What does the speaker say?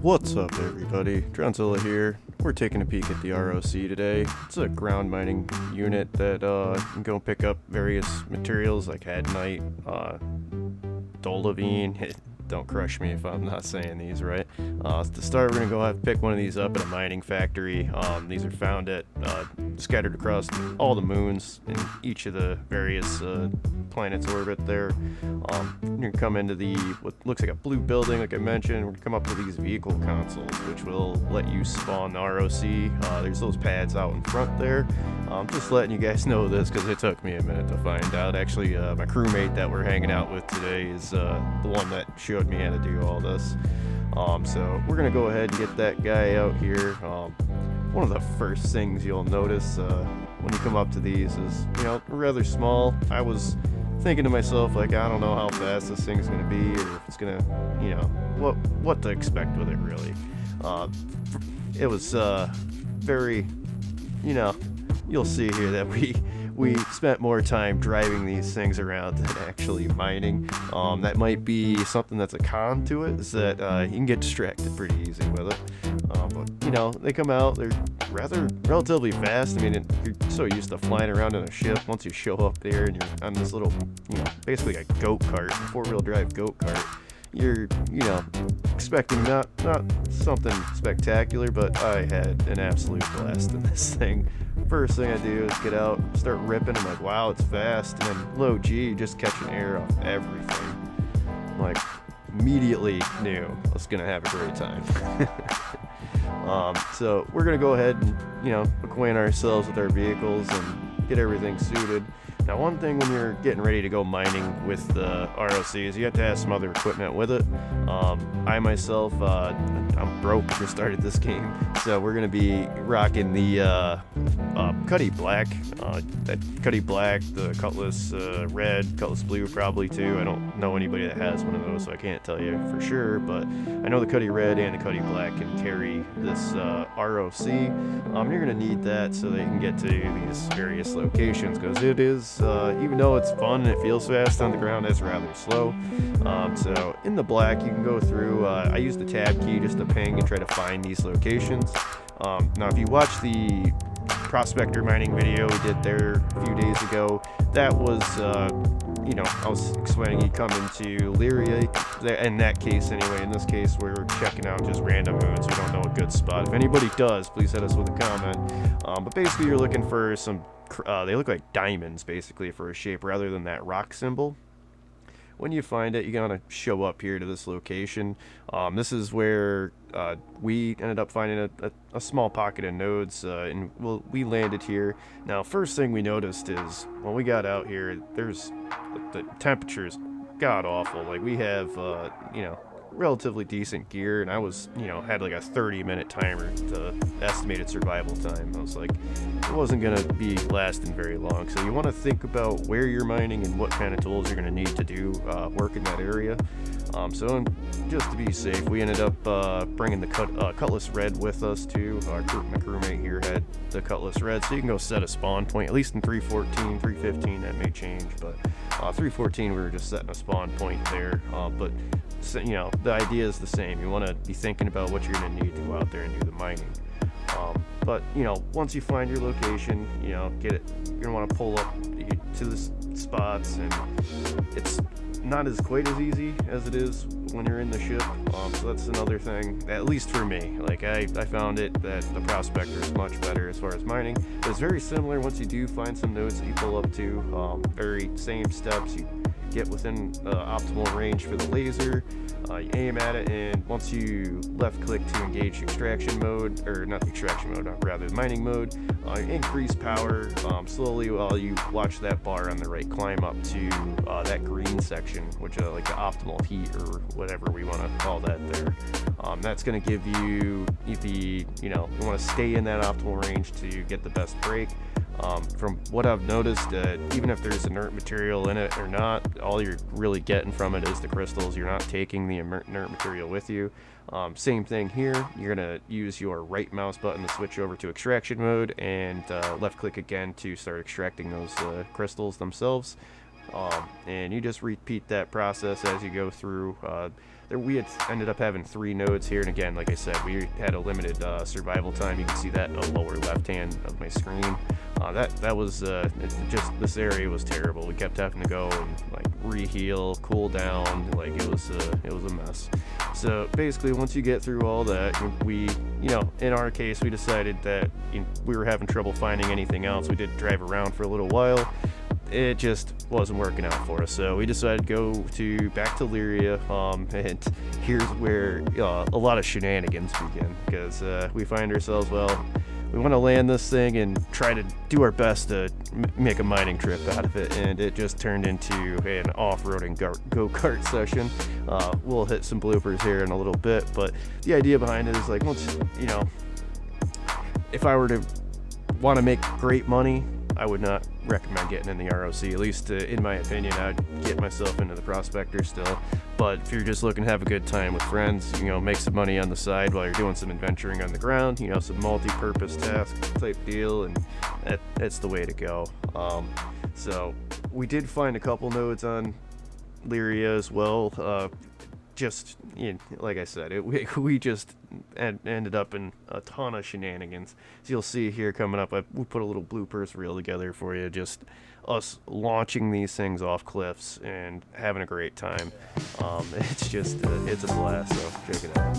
What's up, everybody? Dronzilla here. We're taking a peek at the ROC today. It's a ground mining unit that you can go pick up various materials like adnite, dolivine. Don't crush me if I'm not saying these right. To start, we're gonna go pick one of these up at a mining factory. These are found at scattered across all the moons in each of the various planets orbit there. You're gonna come into what looks like a blue building, like I mentioned. We're gonna come up to these vehicle consoles, which will let you spawn the ROC. There's those pads out in front there. Just letting you guys know this because it took me a minute to find out. Actually, my crewmate that we're hanging out with today is the one that showed me how to do all this. So we're gonna go ahead and get that guy out here. One of the first things you'll notice when you come up to these is, rather small. I was thinking to myself, like, I don't know how fast this thing's gonna be, or if it's gonna, what to expect with it, really. It was very, you'll see here that we spent more time driving these things around than actually mining. That might be something that's a con to it, is that you can get distracted pretty easy with it. But, they come out, they're relatively fast. I mean, you're so used to flying around in a ship. Once you show up there and you're on this little, basically a go-kart, four-wheel drive go-kart, you're, expecting not something spectacular, but I had an absolute blast in this thing. First thing I do is get out, start ripping. I'm like, wow, it's fast. And then low G, just catching air off everything. I'm like, immediately knew I was gonna have a great time. So we're gonna go ahead and acquaint ourselves with our vehicles and get everything suited. Now, one thing when you're getting ready to go mining with the ROC is you have to have some other equipment with it. I myself, I'm broke for started this game, so we're gonna be rocking the Cutty Black. That Cutty Black, the Cutlass Red, Cutlass Blue probably too. I don't know anybody that has one of those, so I can't tell you for sure, but I know the Cutty Red and the Cutty Black can carry this ROC. You're gonna need that so that you can get to these various locations, because it is, even though it's fun and it feels fast on the ground, it's rather slow. So in the black, you can go through, I use the tab key just to ping and try to find these locations. Now, if you watch the prospector mining video we did there a few days ago, that was, I was explaining you come into Lyria, in that case anyway. In this case, we're checking out just random moons. We don't know a good spot. If anybody does, please hit us with a comment. But basically, you're looking for some, they look like diamonds, basically, for a shape, rather than that rock symbol. When you find it, you're going to show up here to this location. This is where we ended up finding a small pocket of nodes, and we landed here. Now, first thing we noticed is when we got out here, the temperature's god-awful. Like, we have, relatively decent gear, and I was, had like a 30-minute timer to estimated survival time. I was like, it wasn't gonna be lasting very long. So you want to think about where you're mining and what kind of tools you're gonna need to do work in that area. So just to be safe, we ended up bringing the Cutlass Red with us too. My crewmate here had the Cutlass Red, so you can go set a spawn point, at least in 314, 315, that may change, but 314 we were just setting a spawn point there. But the idea is the same. You want to be thinking about what you're going to need to go out there and do the mining. But once you find your location, you're going to want to pull up to the spots, and it's not as quite as easy as it is when you're in the ship. So that's another thing, at least for me. Like, I found it that the prospector is much better as far as mining. But it's very similar once you do find some nodes that you pull up to. Very same steps. You get within optimal range for the laser, you aim at it, and once you left click to engage extraction mode, or not the extraction mode, rather the mining mode, increase power slowly while you watch that bar on the right climb up to that green section, which like the optimal heat or whatever we want to call that there. That's going to give you you want to stay in that optimal range to get the best break. From what I've noticed, even if there's inert material in it or not, all you're really getting from it is the crystals. You're not taking the inert material with you. Same thing here. You're going to use your right mouse button to switch over to extraction mode, and left click again to start extracting those crystals themselves. And you just repeat that process as you go through. we had ended up having 3 nodes here, and again, like I said, we had a limited survival time. You can see that in the lower left hand of my screen. That was just, this area was terrible. We kept having to go and like re-heal, cool down, like it was a mess. So basically, once you get through all that, we, in our case, we decided that we were having trouble finding anything else. We did drive around for a little while. It just wasn't working out for us, so we decided to go back to Lyria, and here's where a lot of shenanigans begin, because we find ourselves, we want to land this thing and try to do our best to make a mining trip out of it, and it just turned into an off-roading go-kart session. We'll hit some bloopers here in a little bit, but the idea behind it is like, once, if I were to want to make great money, I would not recommend getting in the ROC, at least in my opinion. I'd get myself into the prospector still. But if you're just looking to have a good time with friends, make some money on the side while you're doing some adventuring on the ground, some multi-purpose task type deal, and that's the way to go. So we did find a couple nodes on Lyria as well. Just, like I said, we just ended up in a ton of shenanigans. So you'll see here coming up, we put a little bloopers reel together for you, just us launching these things off cliffs and having a great time. It's just, it's a blast, so check it out.